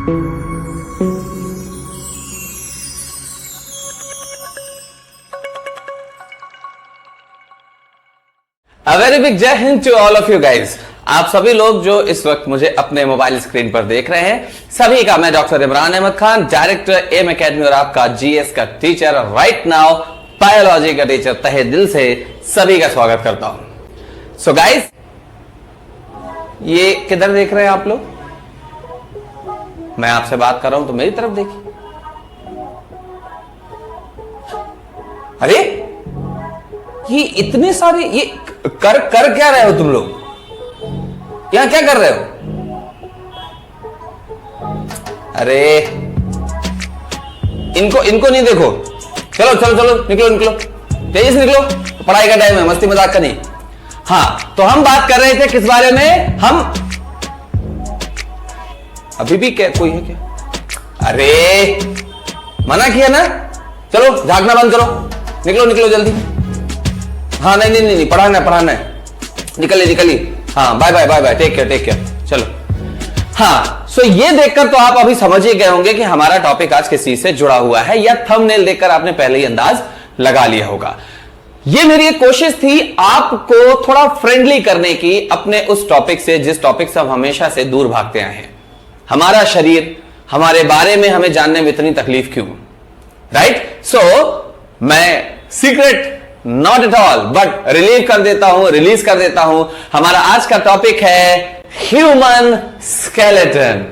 Very big Jai Hind to all of you guys. आप सभी लोग जो इस वक्त मुझे अपने मोबाइल स्क्रीन पर देख रहे हैं, सभी का मैं doctor Imran Ahmed Khan, director M academy और आपका जीएस का टीचर, राइट नाउ बायोलॉजी का टीचर, तहे दिल से सभी का स्वागत करता हूं। सो गाइज, ये किधर देख रहे हैं आप लोग? मैं आपसे बात कर रहा हूं तो मेरी तरफ देखिए। अरे ये इतने सारे, ये कर क्या रहे हो तुम लोग? यहां क्या कर रहे हो? अरे इनको नहीं देखो। चलो चलो चलो, निकलो निकलो, तेजी से निकलो, पढ़ाई का टाइम है, मस्ती मजाक का नहीं। हाँ, तो हम बात कर रहे थे किस बारे में? हम अभी भी क्या कोई है क्या? अरे मना किया ना, चलो झागना बंद करो, निकलो निकलो जल्दी। हाँ नहीं नहीं नहीं, पढ़ाना है, निकलिए। हाँ bye bye bye bye, take care, चलो। हाँ, सो ये देखकर तो आप अभी समझ ही गए होंगे कि हमारा टॉपिक आज किस चीज से जुड़ा हुआ है, या थंबनेल देखकर आपने पहले ही अंदाज लगा लिया होगा। ये मेरी एक कोशिश थी आपको थोड़ा फ्रेंडली करने की अपने उस टॉपिक से जिस टॉपिक से हम हमेशा से दूर भागते आए हैं। हमारा शरीर, हमारे बारे में हमें जानने में इतनी तकलीफ क्यों, राइट? सो मैं secret not at all but release कर देता हूं। हमारा आज का टॉपिक है ह्यूमन स्केलेटन।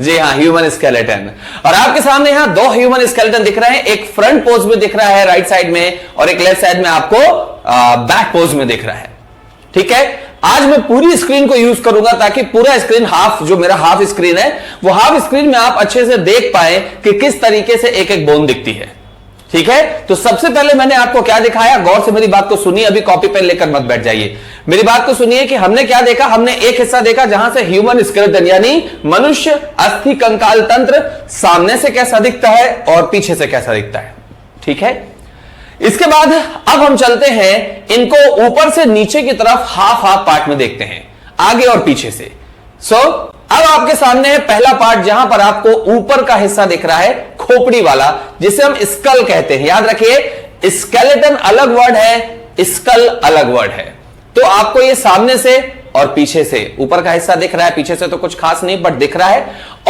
जी हाँ, ह्यूमन स्केलेटन। और आपके सामने यहां दो ह्यूमन स्केलेटन दिख रहे हैं, एक फ्रंट पोज में दिख रहा है राइट साइड में, और एक लेफ्ट साइड में आपको बैक पोज में दिख रहा है। ठीक है, आज मैं पूरी स्क्रीन को यूज करूंगा ताकि पूरा स्क्रीन, जो मेरा हाफ स्क्रीन है, वो हाफ स्क्रीन में आप अच्छे से देख पाए कि किस तरीके से एक एक बोन दिखती है। ठीक है, तो सबसे पहले मैंने आपको क्या दिखाया, गौर से मेरी बात को सुनिए, अभी कॉपी पेन लेकर मत बैठ जाइए। मेरी बात को सुनिए कि हमने क्या देखा। हमने एक हिस्सा देखा जहां से ह्यूमन स्केलेटन यानी मनुष्य अस्थि कंकाल तंत्र सामने से कैसा दिखता है और पीछे से कैसा दिखता है। ठीक है, इसके बाद अब हम चलते हैं, इनको ऊपर से नीचे की तरफ हाफ पार्ट में देखते हैं, आगे और पीछे से। अब आपके सामने है पहला पार्ट, जहां पर आपको ऊपर का हिस्सा दिख रहा है, खोपड़ी वाला, जिसे हम स्कल कहते हैं। याद रखिए, स्केलेटन अलग वर्ड है, स्कल अलग वर्ड है। तो आपको ये सामने से और पीछे से ऊपर का हिस्सा दिख रहा है, पीछे से तो कुछ खास नहीं बट दिख रहा है।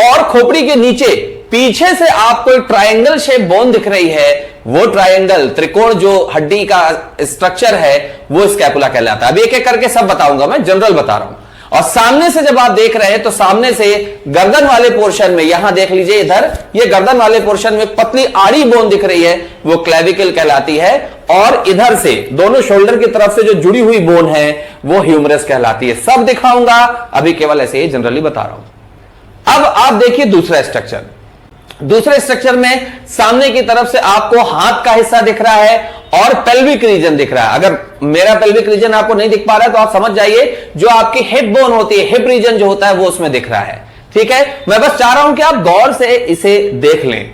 और खोपड़ी के नीचे पीछे से आपको एक ट्रायंगल शेप बोन दिख रही है, वो ट्रायंगल त्रिकोण जो हड्डी का स्ट्रक्चर है वो स्कैपुला कहलाता है। अभी एक एक करके सब बताऊंगा, मैं जनरल बता रहा हूं। और सामने से जब आप देख रहे हैं तो सामने से गर्दन वाले पोर्शन में, यहां देख लीजिए, इधर ये गर्दन वाले पोर्शन में पतली आड़ी बोन दिख रही है, वो क्लेविकल कहलाती है। और इधर से दोनों शोल्डर की तरफ से जो जुड़ी हुई बोन है वो ह्यूमरस कहलाती है। सब दिखाऊंगा, अभी केवल ऐसे ही जनरली बता रहा हूं। अब आप देखिए दूसरा स्ट्रक्चर। दूसरे स्ट्रक्चर में सामने की तरफ से आपको हाथ का हिस्सा दिख रहा है और पेल्विक रीजन दिख रहा है। अगर मेरा पेल्विक रीजन आपको नहीं दिख पा रहा है तो आप समझ जाइए, जो आपकी हिप बोन होती है, हिप रीजन जो होता है वो उसमें दिख रहा है। ठीक है, मैं बस चाह रहा हूं कि आप गौर से इसे देख लें,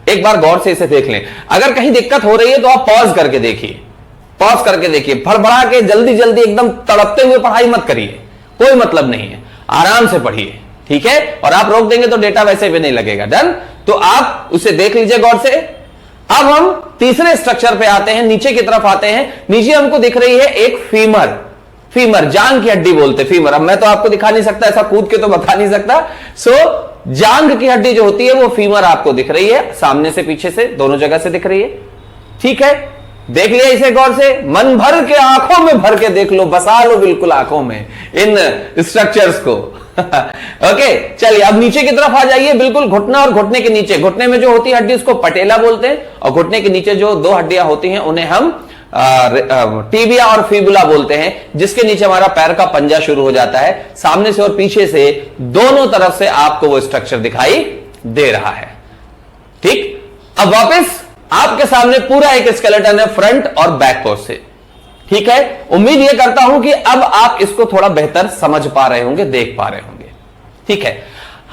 एक बार गौर से इसे देख लें। अगर कहीं दिक्कत हो रही है तो आप पॉज करके देखिए, फड़फड़ा के जल्दी जल्दी एकदम तड़पते हुए पढ़ाई मत करिए, कोई मतलब नहीं है, आराम से पढ़िए। ठीक है, और आप रोक देंगे तो डेटा वैसे भी नहीं लगेगा। डन, तो आप उसे देख लीजिए गौर से। अब हम तीसरे स्ट्रक्चर पे आते हैं, नीचे की तरफ आते हैं। नीचे हमको दिख रही है एक फीमर, जांग की हड्डी बोलते फीमर। अब मैं तो आपको दिखा नहीं सकता, ऐसा कूद के तो बता नहीं सकता। जांग की हड्डी जो होती है वो फीमर आपको दिख रही है, सामने से पीछे से दोनों जगह से दिख रही है। ठीक है, देख लिया इसे गौर से, मन भर के आंखों में भर के देख लो, बसा लो बिल्कुल आंखों में इन स्ट्रक्चर्स को। ओके, चलिए अब नीचे की तरफ आ जाइए, बिल्कुल घुटना और घुटने के नीचे। घुटने में जो होती है हड्डी उसको पटेला बोलते हैं, और घुटने के नीचे जो दो हड्डियां होती हैं उन्हें हम टीबिया और फीबुला बोलते हैं, जिसके नीचे हमारा पैर का पंजा शुरू हो जाता है। सामने से और पीछे से दोनों तरफ से आपको वो स्ट्रक्चर दिखाई दे रहा है। ठीक, अब वापस आपके सामने पूरा एक स्केलेटन है फ्रंट और बैक पोज से। ठीक है, उम्मीद यह करता हूं कि अब आप इसको थोड़ा बेहतर समझ पा रहे होंगे, देख पा रहे होंगे। ठीक है,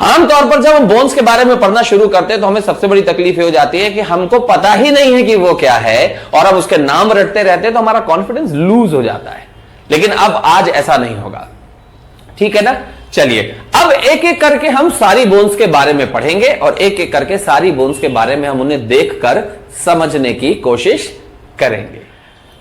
आमतौर पर जब हम बोन्स के बारे में पढ़ना शुरू करते हैं तो हमें सबसे बड़ी तकलीफ ये हो जाती है कि हमको पता ही नहीं है कि वो क्या है, और हम उसके नाम रटते रहते हैं तो हमारा कॉन्फिडेंस लूज हो जाता है। लेकिन अब आज ऐसा नहीं होगा, ठीक है ना? चलिए अब एक एक करके हम सारी बोन्स के बारे में पढ़ेंगे और एक एक करके सारी बोन्स के बारे में हम उन्हें देखकर समझने की कोशिश करेंगे।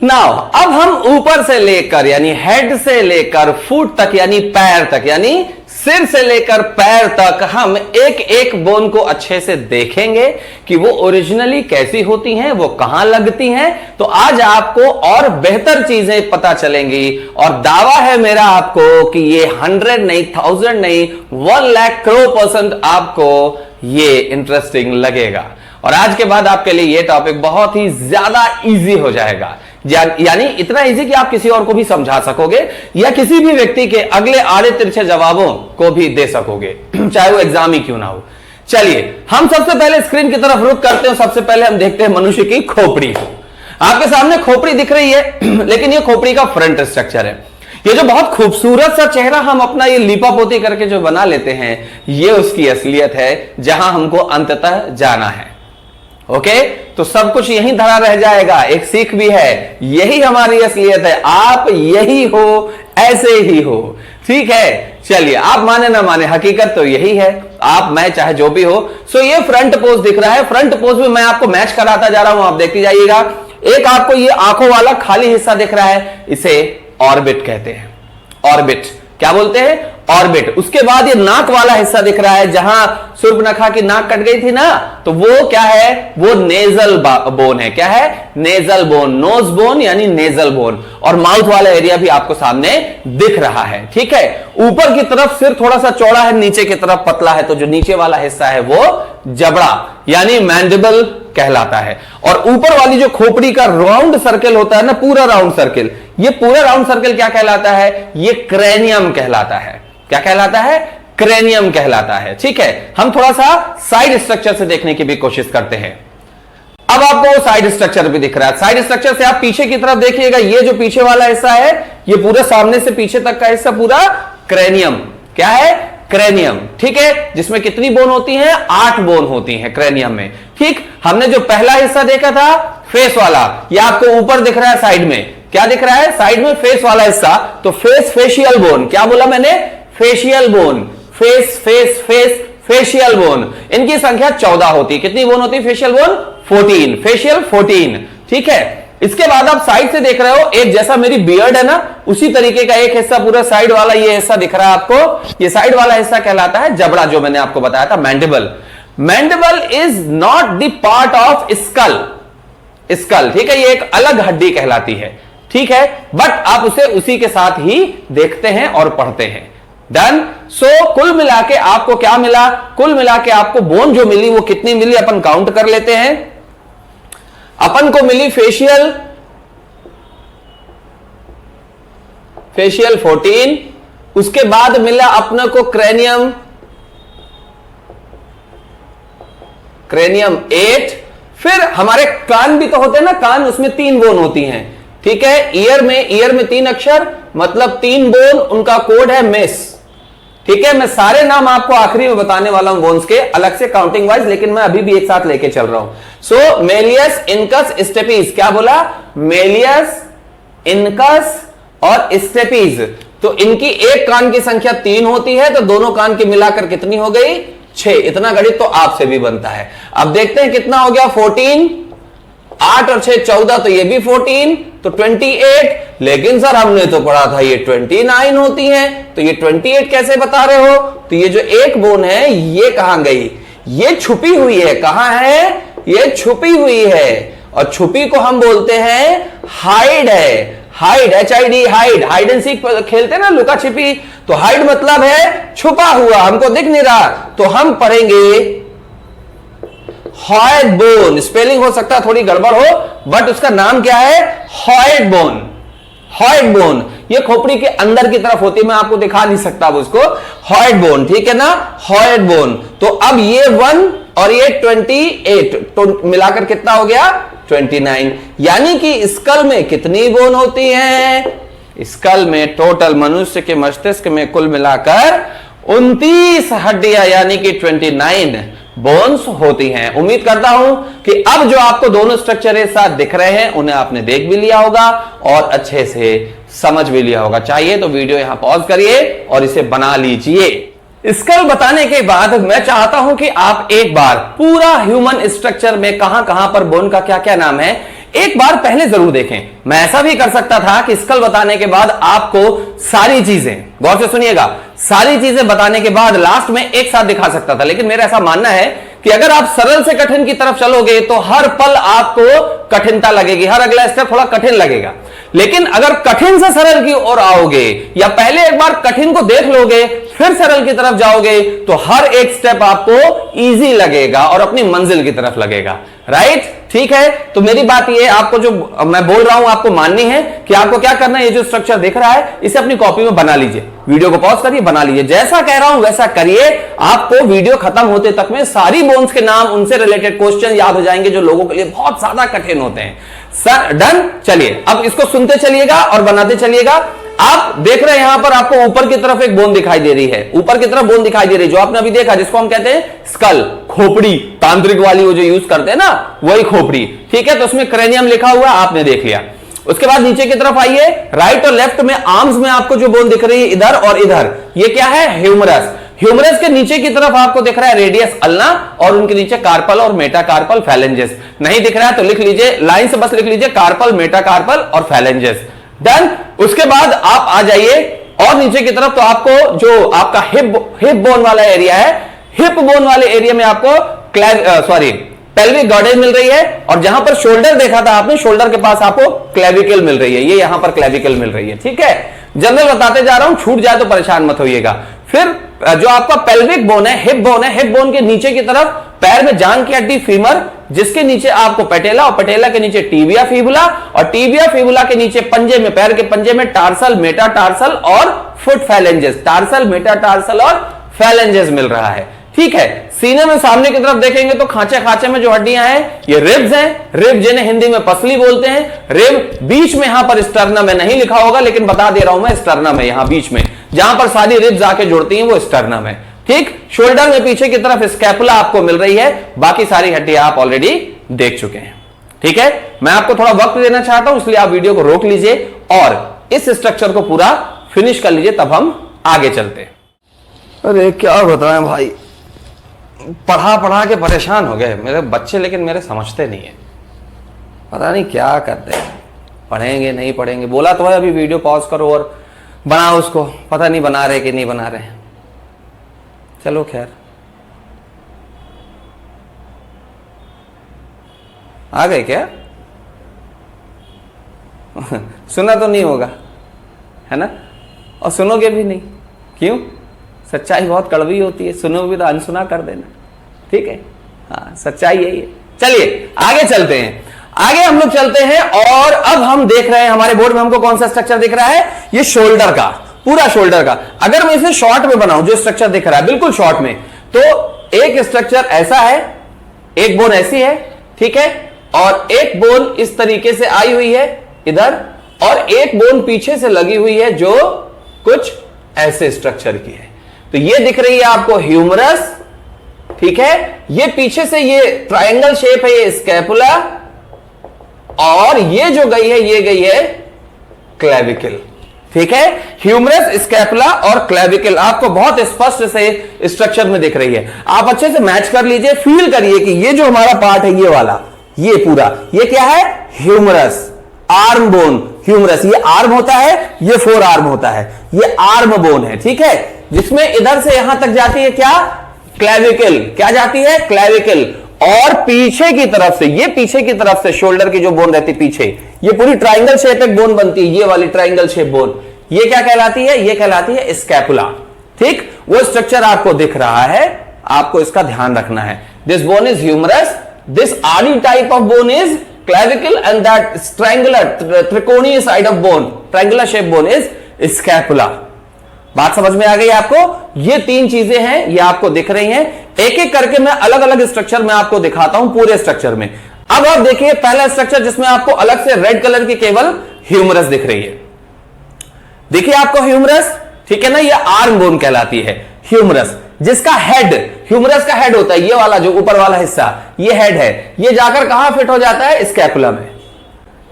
नाउ अब हम ऊपर से लेकर यानी हेड से लेकर फुट तक यानी पैर तक यानी सिर से लेकर पैर तक हम एक एक बोन को अच्छे से देखेंगे कि वो ओरिजिनली कैसी होती हैं, वो कहां लगती हैं। तो आज आपको और बेहतर चीजें पता चलेंगी और दावा है मेरा आपको कि ये 100 नहीं 1000 नहीं 1 लाख करोड़ % आपको ये इंटरेस्टिंग लगेगा। और आज के बाद आपके लिए ये टॉपिक बहुत ही ज्यादा इजी हो जाएगा, यानी इतना इजी कि आप किसी और को भी समझा सकोगे या किसी भी व्यक्ति के अगले आड़े तिरछे जवाबों को भी दे सकोगे, चाहे वो एग्जाम ही क्यों ना हो। चलिए हम सबसे पहले स्क्रीन की तरफ रुख करते हैं। सबसे पहले हम देखते हैं मनुष्य की खोपड़ी को। आपके सामने खोपड़ी दिख रही है लेकिन ये खोपड़ी का फ्रंट स्ट्रक्चर है। ये जो बहुत खूबसूरत सा चेहरा हम अपना ये लीपापोती करके जो बना लेते हैं, ये उसकी असलियत है जहां हमको अंततः जाना है। ओके तो सब कुछ यहीं धरा रह जाएगा। एक सीख भी है, यही हमारी असलियत है, आप यही हो, ऐसे ही हो। ठीक है, चलिए आप माने ना माने हकीकत तो यही है, आप मैं चाहे जो भी हो। सो ये फ्रंट पोज दिख रहा है। फ्रंट पोज में मैं आपको मैच कराता जा रहा हूं, आप देखते जाइएगा। एक आपको ये आंखों वाला खाली हिस्सा दिख रहा है, इसे ऑर्बिट कहते हैं। ऑर्बिट क्या बोलते हैं? ऑर्बिट। उसके बाद ये नाक वाला हिस्सा दिख रहा है, जहां सूर्पनखा की नाक कट गई थी ना, तो वो क्या है? वो नेजल बोन है। क्या है? नेजल बोन, नोज बोन यानी नेजल बोन। और माउथ वाला एरिया भी आपको सामने दिख रहा है। ठीक है, ऊपर की तरफ सिर थोड़ा सा चौड़ा है, नीचे की तरफ पतला है, तो जो नीचे वाला हिस्सा है वो जबड़ा यानी मैंडिबल कहलाता है। और ऊपर वाली जो खोपड़ी का राउंड सर्कल होता है ना, पूरा राउंड सर्कल, ये पूरा राउंड सर्कल क्या कहलाता है? ये क्रेनियम कहलाता है। क्या कहलाता है? क्रेनियम कहलाता है। ठीक है, हम थोड़ा सा साइड स्ट्रक्चर से देखने की भी कोशिश करते हैं। अब आपको साइड स्ट्रक्चर भी दिख रहा है। साइड स्ट्रक्चर से आप पीछे की तरफ देखिएगा, ये जो पीछे वाला हिस्सा है, ये पूरा सामने से पीछे तक का हिस्सा पूरा क्रेनियम। क्या है? क्रेनियम। ठीक है, जिसमें कितनी बोन होती हैं? 8 बोन होती हैं क्रेनियम में। ठीक, हमने जो पहला हिस्सा देखा था फेस वाला, ये आपको ऊपर दिख रहा है साइड में। क्या दिख रहा है? साइड में फेस वाला हिस्सा। तो फेस, फेशियल बोन। क्या बोला मैंने? Facial bone. Face face face facial bone, इनकी संख्या 14 होती है। कितनी बोन होती है फेशियल बोन? 14। फेशियल 14। ठीक है, इसके बाद आप साइड से देख रहे हो, एक जैसा मेरी बियर्ड है ना, उसी तरीके का एक हिस्सा पूरा साइड वाला ये हिस्सा दिख रहा है आपको। ये साइड वाला हिस्सा कहलाता है जबड़ा, जो मैंने आपको बताया था mandible. Mandible is not the part of skull. Skull, ठीक है, ये एक अलग हड्डी कहलाती है। ठीक है, बट आप उसे उसी के साथ ही देखते हैं और पढ़ते हैं। डन। सो कुल मिला के आपको क्या मिला? कुल मिला के आपको बोन जो मिली वो कितनी मिली अपन काउंट कर लेते हैं। अपन को मिली फेशियल 14, उसके बाद मिला अपने को क्रेनियम 8। फिर हमारे कान भी तो होते हैं ना, कान, उसमें 3 बोन होती हैं। ठीक है, ईयर में 3 अक्षर मतलब 3 बोन, उनका कोड है मेस। ठीक है, मैं सारे नाम आपको आखिरी में बताने वाला हूं बोन्स के, अलग से काउंटिंग वाइज, लेकिन मैं अभी भी एक साथ लेके चल रहा हूं। सो मेलियस, इनकस, स्टेपीज। क्या बोला? मेलियस, इनकस और स्टेपीज। तो इनकी एक कान की संख्या 3 होती है, तो दोनों कान की मिलाकर कितनी हो गई? 6। इतना गणित तो आपसे भी बनता है। अब देखते हैं कितना हो गया। 14, 8 और 6 14, तो ये भी 14, तो 28। लेकिन सर हमने तो पढ़ा था ये 29 होती हैं, तो ये 28 कैसे बता रहे हो? तो ये जो एक बोन है ये कहां गई? ये छुपी हुई है। कहां है? ये छुपी हुई है, और छुपी को हम बोलते हैं हाइड है। Hide, HID, hide. Hide and seek खेलते हैं ना, लुका छिपी, तो हाइड मतलब है छुपा हुआ, हमको दिख नहीं रहा। तो हम पढ़ेंगे हॉयड बोन। स्पेलिंग हो सकता है थोड़ी गड़बड़ हो, बट उसका नाम क्या है? हॉयड बोन। हॉयड बोन ये खोपड़ी के अंदर की तरफ होती है, मैं आपको दिखा नहीं सकता अब उसको। हॉयड बोन, ठीक है ना, हॉयड बोन। तो अब ये 1 और ये 28, तो मिलाकर कितना हो गया? 29। यानी कि स्कल में कितनी बोन होती हैं? स्कल में टोटल मनुष्य के मस्तिष्क में कुल मिलाकर 29 हड्डियां यानी कि 29 बोन्स होती हैं। उम्मीद करता हूं कि अब जो आपको दोनों स्ट्रक्चर एक साथ दिख रहे हैं उन्हें आपने देख भी लिया होगा और अच्छे से समझ भी लिया होगा। चाहिए तो वीडियो यहां पॉज करिए और इसे बना लीजिए। स्कल बताने के बाद मैं चाहता हूं कि आप एक बार पूरा ह्यूमन स्ट्रक्चर में कहां कहां पर बोन का क्या क्या नाम है एक बार पहले जरूर देखें। मैं ऐसा भी कर सकता था कि स्कल बताने के बाद आपको सारी चीजें, गौर से सुनिएगा, सारी चीजें बताने के बाद लास्ट में एक साथ दिखा सकता था, लेकिन मेरा ऐसा मानना है कि अगर आप सरल से कठिन की तरफ चलोगे तो हर पल आपको कठिनता लगेगी, हर अगला स्टेप थोड़ा कठिन लगेगा। लेकिन अगर कठिन से सरल की ओर आओगे या पहले एक बार कठिन को देख लोगे फिर सरल की तरफ जाओगे तो हर एक स्टेप आपको इजी लगेगा और अपनी मंजिल की तरफ लगेगा। राइट, ठीक है। तो मेरी बात ये, आपको जो मैं बोल रहा हूं आपको माननी है कि आपको क्या करना है, ये जो स्ट्रक्चर दिख रहा है इसे अपनी कॉपी में बना लीजिए। वीडियो को पॉज करिए, बना लीजिए, जैसा कह रहा हूं वैसा करिए। आपको वीडियो खत्म होते तक में सारी बोन्स के नाम, उनसे रिलेटेड क्वेश्चन याद हो जाएंगे जो लोगों के लिए बहुत ज्यादा कठिन होते हैं। Sir done. चलिए अब इसको सुनते चलिएगा और बनाते चलिएगा। आप देख रहे हैं यहां पर आपको ऊपर की तरफ एक बोन दिखाई दे रही है, ऊपर की तरफ बोन दिखाई दे रही है जो आपने अभी देखा, जिसको हम कहते हैं स्कल, खोपड़ी, तांत्रिक वाली वो जो यूज करते हैं ना, वही खोपड़ी। ठीक है, तो उसमें क्रेनियम लिखा हुआ आपने देख लिया। उसके बाद नीचे की तरफ आइए, राइट और लेफ्ट में आर्म्स में आपको जो बोन दिख रही है इधर और इधर, ये क्या है, ह्यूमरस। ह्यूमरस के नीचे की तरफ आपको दिख रहा है रेडियस अल्ना और उनके नीचे कार्पल और मेटाकार्पल फैलेंजेस। नहीं दिख रहा है तो लिख लीजिए, लाइन से बस लिख लीजिए कार्पल, मेटाकार्पल और फैलेंजेस। डन। उसके बाद आप आ जाइए और नीचे की तरफ, तो आपको जो आपका हिप बोन वाला एरिया है, हिप बोन वाले एरिया में आपको पेल्विक गॉर्डेज मिल रही है और जहां पर शोल्डर देखा था आपने, शोल्डर के पास आपको क्लेविकल मिल रही है, ये यहां पर क्लेविकल मिल रही है। ठीक है, जनरल बताते जा रहा हूं, छूट जाए तो परेशान मत होइएगा। फिर जो आपका पेल्विक बोन है, हिप बोन है, हिप बोन के नीचे की तरफ पैर में जांघ की हड्डी फीमर, जिसके नीचे आपको पेटेला और पेटेला के नीचे टीबिया फीबुला और टीबिया फीबुला के नीचे पंजे में, पैर के पंजे में टार्सल, मेटाटार्सल और फुट फैलेंजेस, टार्सल, मेटाटार्सल और फैलेंजेस मिल रहा है। ठीक है, सीने में सामने की तरफ देखेंगे तो खांचे खांचे में जो हड्डियां हैं ये रिब्स हैं, रिब जिन्हें हिंदी में पसली बोलते हैं। रिब बीच में यहां पर स्टर्नम है, नहीं लिखा होगा लेकिन बता दे रहा हूं मैं, स्टर्नम है यहां बीच में, जहां पर सारी रिब्स आके जुड़ती हैं वो स्टर्नम है। ठीक, शोल्डर में पीछे की तरफ स्कैपुला आपको मिल रही है, बाकी सारी हड्डियां आप ऑलरेडी देख चुके हैं। ठीक है, मैं आपको थोड़ा वक्त देना चाहता हूं इसलिए आप वीडियो को रोक लीजिए और इस स्ट्रक्चर को पूरा फिनिश कर लीजिए, तब हम आगे चलते हैं। अरे क्या बताएं भाई, पढ़ा पढ़ा के परेशान हो गए मेरे बच्चे, लेकिन मेरे समझते नहीं है, पता नहीं क्या करते हैं, पढ़ेंगे नहीं पढ़ेंगे। बोला तो है अभी वीडियो पॉज करो और बनाओ उसको, पता नहीं बना रहे कि नहीं बना रहे। चलो खैर, आ गए क्या? सुना तो नहीं होगा, है ना, और सुनोगे भी नहीं। क्यों? सच्चाई बहुत कड़वी होती है, सुनोगे तो अनसुना कर देना। ठीक है, हाँ सच्चाई यही है। चलिए आगे चलते हैं, आगे हम लोग चलते हैं और अब हम देख रहे हैं हमारे बोर्ड में हमको कौन सा स्ट्रक्चर दिख रहा है, ये शोल्डर का, पूरा शोल्डर का। अगर मैं इसे शॉर्ट में बनाऊं, जो स्ट्रक्चर दिख रहा है बिल्कुल शॉर्ट में, तो एक स्ट्रक्चर ऐसा है, एक बोन ऐसी है, ठीक है, और एक बोन इस तरीके से आई हुई है इधर, और एक बोन पीछे से लगी हुई है जो कुछ ऐसे स्ट्रक्चर की है। तो ये दिख रही है आपको ह्यूमरस, ठीक है, ये पीछे से ये ट्रायंगल शेप है, ये स्कैपुला, और ये जो गई है ये गई है क्लेविकल। ठीक है, ह्यूमरस, स्कैपुला और क्लेविकल आपको बहुत स्पष्ट से स्ट्रक्चर में दिख रही है। आप अच्छे से मैच कर लीजिए, फील करिए कि ये जो हमारा पार्ट है ये वाला, ये पूरा, ये क्या है, ह्यूमरस, आर्म बोन, ह्यूमरस, ये आर्म होता है, ये फोर आर्म होता है, ये आर्म बोन है। ठीक है, जिसमें इधर से यहां तक जाती है क्या, क्लेविकल, क्या जाती है, क्लेविकल, और पीछे की तरफ से, ये पीछे की तरफ से शोल्डर की जो बोन रहती है पीछे, ये पूरी ट्रायंगल शेप एक बोन बनती है, ये वाली ट्रायंगल शेप बोन, ये क्या कहलाती है, ये कहलाती है स्कैपुला। ठीक, वो स्ट्रक्चर आपको दिख रहा है, आपको इसका ध्यान रखना है। This bone is humerus, this आडी type of bone is clavicle and that triangular त्रिकोणीय side of bone, triangular shape bone is scapula. बात समझ में आ गई आपको? ये तीन चीजें हैं, ये आपको दिख रही हैं। एक एक करके मैं अलग अलग स्ट्रक्चर में आपको दिखाता हूं पूरे स्ट्रक्चर में। अब आप देखिए पहला स्ट्रक्चर जिसमें आपको अलग से रेड कलर की केवल ह्यूमरस दिख रही है। देखिए आपको ह्यूमरस, ठीक है ना, ये आर्म बोन कहलाती है ह्यूमरस, जिसका हेड, ह्यूमरस का हेड होता है ये वाला जो ऊपर वाला हिस्सा, ये हेड है, ये जाकर कहां फिट हो जाता है, स्कैपुला में।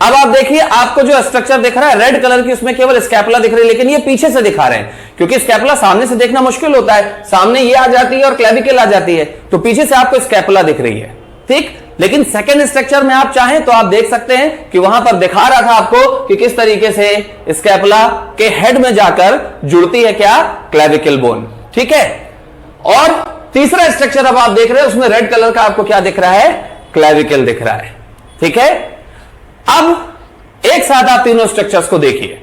अब आप देखिए, आपको जो स्ट्रक्चर दिख रहा है रेड कलर की, उसमें केवल स्कैपुला दिख रही है, लेकिन ये पीछे से दिखा रहे हैं, क्योंकि स्कैपुला सामने से देखना मुश्किल होता है, सामने ये आ जाती है और क्लेविकल आ जाती है, तो पीछे से आपको स्कैपुला दिख रही है, ठीक। लेकिन सेकेंड स्ट्रक्चर में आप चाहें तो आप देख सकते हैं कि वहां पर दिखा रहा था आपको कि किस तरीके से स्कैपुला के हेड में जाकर जुड़ती है क्या, क्लेविकल बोन, ठीक है। और तीसरा स्ट्रक्चर अब आप देख रहे हैं, उसमें रेड कलर का आपको क्या दिख रहा है, क्लेविकल दिख रहा है, ठीक है। अब एक साथ आप तीनों स्ट्रक्चर्स को देखिए,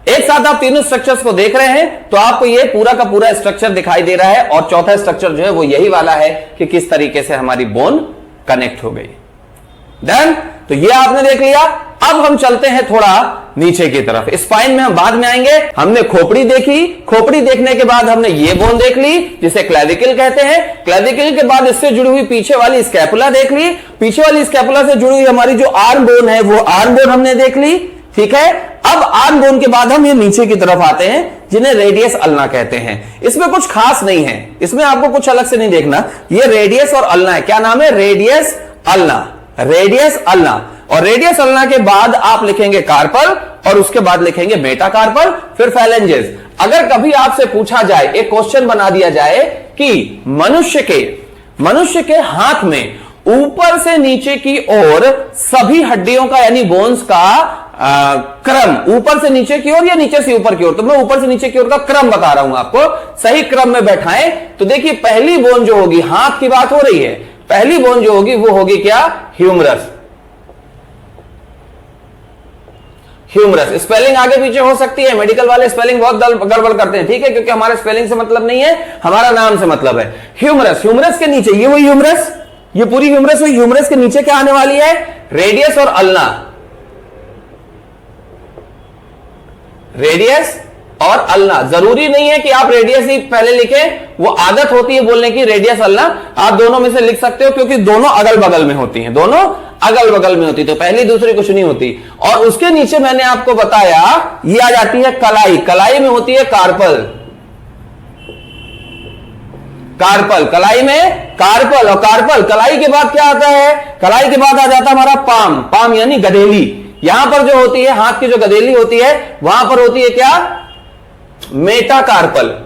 एक साथ आप तीनों स्ट्रक्चर्स को देख रहे हैं तो आपको ये पूरा का पूरा स्ट्रक्चर दिखाई दे रहा है, और चौथा स्ट्रक्चर जो है वो यही वाला है कि किस तरीके से हमारी बोन कनेक्ट हो गई। डन, तो ये आपने देख लिया। अब हम चलते हैं थोड़ा नीचे की तरफ, स्पाइन में हम बाद में आएंगे। हमने खोपड़ी देखी, खोपड़ी देखने के बाद हमने ये बोन देख ली जिसे क्लेविकल कहते हैं, क्लेविकल के बाद इससे जुड़ी हुई पीछे वाली स्कैपुला देख ली, पीछे वाली स्कैपुला से जुड़ी हुई हमारी जो आर्म बोन है वो आर्म बोन हमने देख ली, ठीक है। अब आर्म बोन के बाद हम ये नीचे की तरफ आते हैं जिन्हें रेडियस अल्ना कहते हैं। इसमें कुछ खास नहीं है, इसमें आपको कुछ अलग से नहीं देखना, ये रेडियस और अल्ना है। क्या नाम है, रेडियस अल्ना, रेडियस अल्ना। और रेडियस अल्ना के बाद आप लिखेंगे कार्पल, और उसके बाद लिखेंगे मेटाकार्पल, फिर फैलेंजेस। अगर कभी आपसे पूछा जाए, एक क्वेश्चन बना दिया जाए कि मनुष्य के हाथ में ऊपर से नीचे की ओर सभी हड्डियों का यानी बोन्स का क्रम, ऊपर से नीचे की ओर या नीचे से ऊपर की ओर, तो मैं ऊपर से नीचे की ओर का क्रम बता रहा हूं आपको, सही क्रम में बैठाएं तो देखिए पहली बोन जो होगी, हाथ की बात हो रही है, पहली बोन जो होगी वो होगी क्या, ह्यूमरस। ह्यूमरस स्पेलिंग आगे पीछे हो सकती है, मेडिकल वाले स्पेलिंग बहुत गड़बड़ करते हैं, ठीक है, क्योंकि हमारे स्पेलिंग से मतलब नहीं है, हमारा नाम से मतलब है। ह्यूमरस, ह्यूमरस के नीचे ये हुई ह्यूमरस, ये पूरी ह्यूमरस हुई, ह्यूमरस के नीचे क्या आने वाली है, रेडियस और अल्ना, रेडियस और अल्ना। जरूरी नहीं है कि आप रेडियस ही पहले लिखें, वो आदत होती है बोलने की, रेडियस अल्ना आप दोनों में से लिख सकते हो, क्योंकि दोनों अगल बगल में होती हैं, दोनों अगल बगल में होती, तो पहली दूसरी कुछ नहीं होती। और उसके नीचे मैंने आपको बताया ये आ जाती है कलाई, कलाई में होती है कार्पल, कार्पल, कलाई में कार्पल, और कार्पल कलाई के बाद क्या आता है, कलाई के बाद आ जाता है हमारा पाम, पाम यानी गधेली। यहां पर जो होती है हाथ की जो गधेली होती है वहां पर होती है क्या, मेटाकार्पल,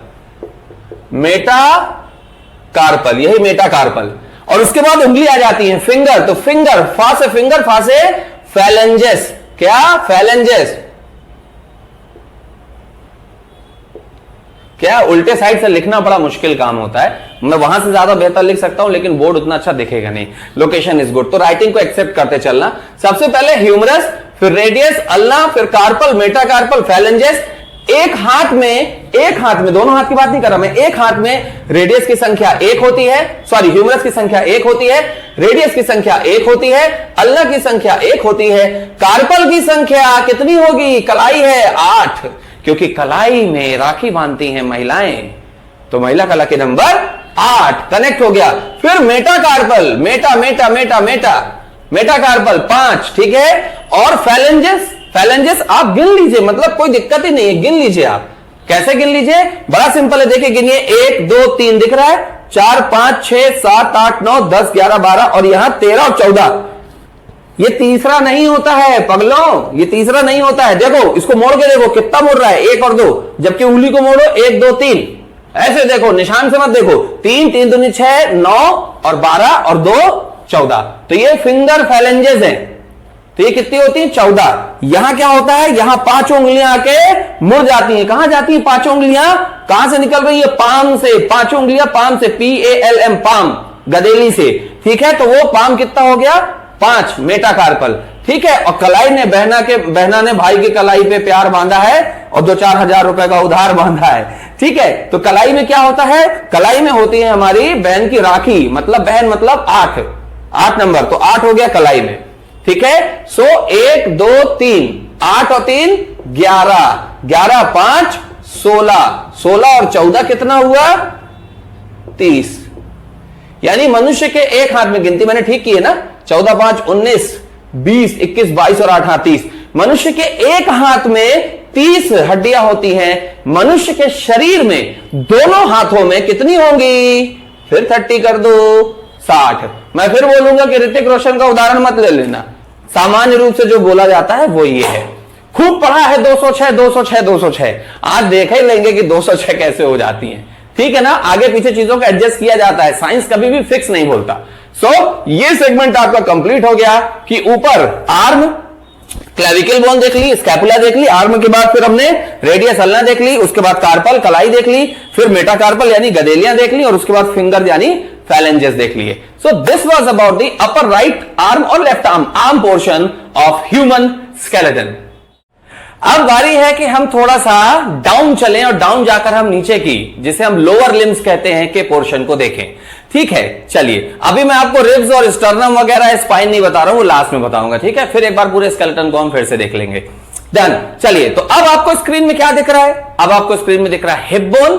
मेटाकार्पल, यही मेटाकार्पल। और उसके बाद उंगली आ जाती है फिंगर, तो फिंगर, फा से फिंगर, फा से फैलेंजेस, क्या, फैलेंजेस। क्या, उल्टे साइड से लिखना बड़ा मुश्किल काम होता है, मैं वहां से ज्यादा बेहतर लिख सकता हूं लेकिन बोर्ड उतना अच्छा दिखेगा नहीं। लोकेशन इज गुड, तो राइटिंग को एक्सेप्ट करते चलना। सबसे पहले ह्यूमरस, फिर रेडियस अल्ना, फिर कार्पल, मेटाकार्पल, फैलेंजेस। एक हाथ में, दोनों हाथ की बात नहीं कर रहा मैं, एक हाथ में रेडियस की संख्या 1 होती है, सॉरी ह्यूमरस की संख्या 1 होती है, रेडियस की संख्या 1 होती है, अल्ना की संख्या 1 होती है, कार्पल की संख्या कितनी होगी, कलाई है 8, क्योंकि कलाई में राखी बांधती हैं महिलाएं, तो महिला कला के नंबर 8 कनेक्ट हो गया। फिर मेटाकार्पल, मेटाकार्पल 5, ठीक है। और फैलेंजेस, फैलेंजेस आप गिन लीजिए, मतलब कोई दिक्कत ही नहीं है, गिन लीजिए। आप कैसे गिन लीजिए, बड़ा सिंपल है, देखिए गिनिए, 1 2 3 दिख रहा है, 4 5 6 7 8 9 10 11 12 और यहां 13 और 14। ये तीसरा नहीं होता है पगलों, ये तीसरा नहीं होता है। देखो इसको मोड़ के देखो कितना मोड़ रहा है, 1 और 2, जबकि उंगली को मोड़ो 1 2 3, ऐसे देखो, निशान से मत देखो, 3 3 दूनी 6 9 और 12 और 2 14, तो ये फिंगर फैलेंजेस है। तो ये कितनी होती है, 14। यहां क्या होता है, यहां 5 उंगलियां आके मुड़ जाती हैं, कहां जाती हैं 5 उंगलियां, कहां से निकल रही है, पाम से, 5 उंगलियां पाम से, PALM, पाम, गदेली से, ठीक है। तो वो पाम कितना हो गया, 5, मेटाकार्पल, ठीक है। और कलाई ने, बहना ने भाई की कलाई पे प्यार बांधा है और 2-4 हजार रुपए का उधार बांधा है, ठीक है। तो कलाई में क्या होता है, कलाई में होती है हमारी बहन की राखी, मतलब बहन मतलब 8 नंबर, तो 8 हो गया कलाई में, ठीक है। सो 1 2 3, 8 और 3 11, 11 5 16, 16 और 14 कितना हुआ, 30। यानी मनुष्य के एक हाथ में, गिनती मैंने ठीक की है ना, 14 5 19 20 21 22 और 8 30, मनुष्य के एक हाथ में 30 हड्डियां होती हैं। मनुष्य के शरीर में दोनों हाथों में कितनी होंगी, फिर 30 कर दो, 60। मैं फिर बोलूंगा कि ऋतिक रोशन का उदाहरण मत ले लेना, सामान्य रूप से जो बोला जाता है वो ये है। खूब पढ़ा है 206 206 206, आज देख ही लेंगे कि 206 कैसे हो जाती है, ठीक है ना। आगे पीछे चीजों को एडजस्ट किया जाता है, साइंस कभी भी फिक्स नहीं बोलता। सो ये सेगमेंट आपका कंप्लीट हो गया कि ऊपर आर्म, क्लेविकल बोन देख ली, स्कैपुला देख ली, आर्म के बाद फिर हमने रेडियस अल्ना देख ली, उसके बाद कार्पल कलाई देख ली, फिर मेटाकार्पल यानी गदेलियां देख ली, और उसके बाद फिंगर यानी फैलेंजेस देख लिए। So this was about the upper right arm और left arm portion of human skeleton. अब बारी है कि हम थोड़ा सा डाउन चलें और डाउन जाकर हम नीचे की, जिसे हम लोअर लिम्स कहते हैं, के पोर्शन को देखें। ठीक है, चलिए अभी मैं आपको रिब्स और स्टर्नम वगैरह स्पाइन नहीं बता रहा हूं, वो लास्ट में बताऊंगा, ठीक है। फिर एक बार पूरे स्केलेटन को हम फिर से देख लेंगे। डन। चलिए, तो अब आपको स्क्रीन में क्या दिख रहा है? अब आपको स्क्रीन में दिख रहा है हिप बोन,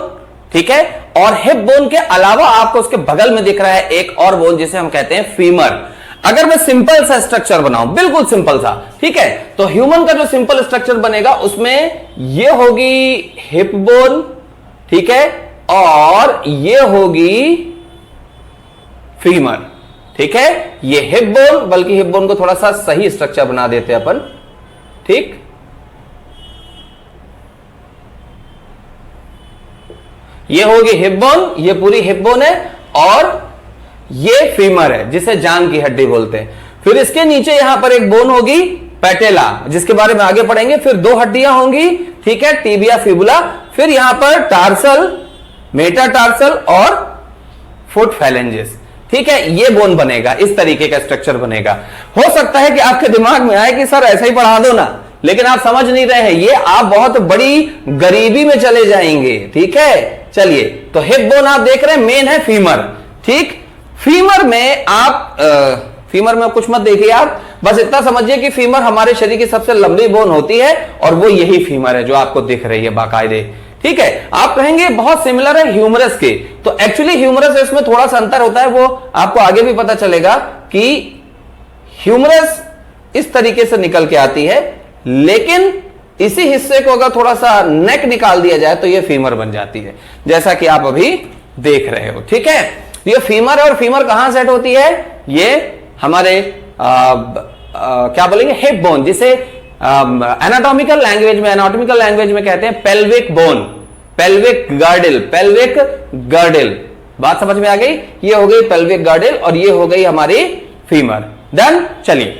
ठीक है। और हिप बोन के अलावा आपको उसके बगल में दिख रहा है एक और बोन, जिसे हम कहते हैं फीमर। अगर मैं सिंपल सा स्ट्रक्चर बनाऊं, बिल्कुल सिंपल सा, ठीक है, तो ह्यूमन का जो सिंपल स्ट्रक्चर बनेगा उसमें ये होगी हिप बोन, ठीक है, और ये होगी फीमर, ठीक है। ये हिप बोन, बल्कि हिप बोन को थोड़ा सा सही स्ट्रक्चर बना देते हैं अपन, ठीक। ये होगी हिप बोन, ये पूरी हिप बोन है, और ये फीमर है जिसे जांग की हड्डी बोलते हैं। फिर इसके नीचे यहां पर एक बोन होगी पैटेला, जिसके बारे में आगे पढ़ेंगे। फिर दो हड्डियां होंगी, ठीक है, टिबिया फिबुला। फिर यहां पर टार्सल, मेटाटार्सल और फुट फैलेंजेस, ठीक है। ये बोन बनेगा, इस तरीके का स्ट्रक्चर बनेगा। हो सकता है कि आपके दिमाग में आए कि सर ऐसा ही पढ़ा दो ना, लेकिन आप समझ नहीं रहे हैं, ये आप बहुत बड़ी गरीबी में चले जाएंगे, ठीक है। चलिए, तो हिप बोन आप देख रहे हैं, मेन है फीमर, ठीक। फीमर में आप फीमर में कुछ मत देखिए, आप बस इतना समझिए कि फीमर हमारे शरीर की सबसे लंबी बोन होती है, और वो यही फीमर है जो आपको दिख रही है बाकायदे, ठीक है। आप कहेंगे बहुत सिमिलर है ह्यूमरस के, तो एक्चुअली ह्यूमरस इसमें थोड़ा सा अंतर होता है, वो आपको आगे भी पता चलेगा कि ह्यूमरस इस तरीके से निकल के आती है, लेकिन इसी हिस्से को अगर थोड़ा सा नेक निकाल दिया जाए तो ये फीमर बन जाती है, जैसा कि आप अभी देख रहे हो, ठीक है। ये फीमर है, और फीमर कहां सेट होती है? ये हमारे क्या बोलेंगे, हिप बोन, जिसे एनाटॉमिकल लैंग्वेज में कहते हैं पेल्विक बोन, पेल्विक गार्डल, पेल्विक गार्डल। बात समझ में आ गई? ये हो गई पेल्विक गार्डल, और ये हो गई हमारी फीमर। डन। चलिए,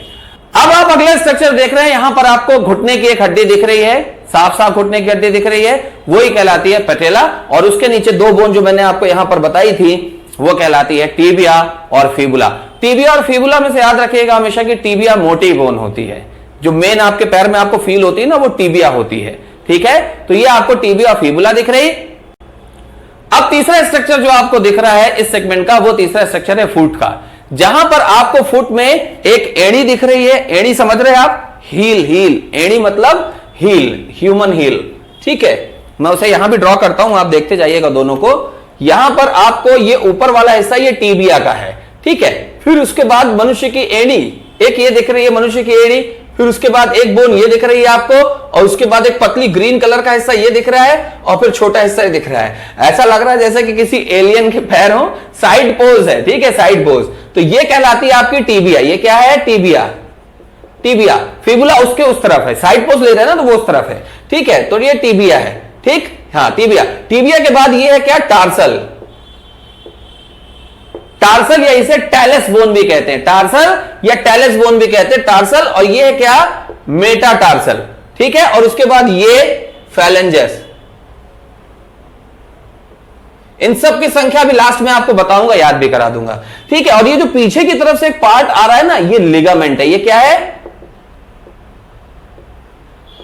अब आप अगला स्ट्रक्चर देख रहे हैं। यहां पर आपको घुटने की एक हड्डी दिख रही है, साफ साफ घुटने की हड्डी दिख रही है, वही कहलाती है पैटेला। और उसके नीचे दो बोन जो मैंने आपको यहां पर बताई थी, वो कहलाती है टिबिया और फिबुला। टिबिया और फिबुला में से याद रखिएगा हमेशा कि टिबिया मोटी बोन होती है, जो मेन आपके पैर में आपको फील होती है ना, वो टिबिया होती है, ठीक है। तो ये आपको टिबिया और फिबुला दिख रही। अब तीसरा स्ट्रक्चर जो आपको दिख रहा है इस सेगमेंट का, वो तीसरा स्ट्रक्चर है फुट का, जहां पर आपको फुट में एक एड़ी दिख रही है। एड़ी समझ रहे हैं आप? हील, एड़ी मतलब हील, ह्यूमन हील, ठीक है। मैं उसे यहां भी ड्रॉ करता हूं, आप देखते जाइएगा दोनों को। यहां पर आपको ये ऊपर वाला हिस्सा ये टिबिया का है, ठीक है। फिर उसके बाद मनुष्य की एड़ी, एक ये दिख रही है मनुष्य की एड़ी। फिर उसके बाद एक बोन ये दिख रही है आपको, और उसके बाद एक पतली ग्रीन कलर का हिस्सा ये दिख रहा है, और फिर छोटा हिस्सा ये दिख रहा है। ऐसा लग रहा है जैसे कि किसी एलियन के पैर हो, साइड पोज है, ठीक है, साइड पोज। तो ये कहलाती है आपकी टिबिया। ये क्या है? Tibia, tibia. फिबुला उसके उस तरफ है, साइड पोज ले रहे हैं ना, तो वो उस तरफ है, ठीक है। तो ये टिबिया है, ठीक, हाँ, टिबिया। टिबिया के बाद ये है क्या? टार्सल, टार्सल या इसे टैलेस बोन भी कहते हैं, टार्सल या टैलेस बोन भी कहते हैं, टार्सल। और ये है क्या? मेटाटार्सल, ठीक है। और उसके बाद ये फैलेंजेस। इन सब की संख्या भी लास्ट में आपको बताऊंगा, याद भी करा दूंगा, ठीक है। और ये जो पीछे की तरफ से एक पार्ट आ रहा है ना, ये लिगामेंट है। ये क्या है?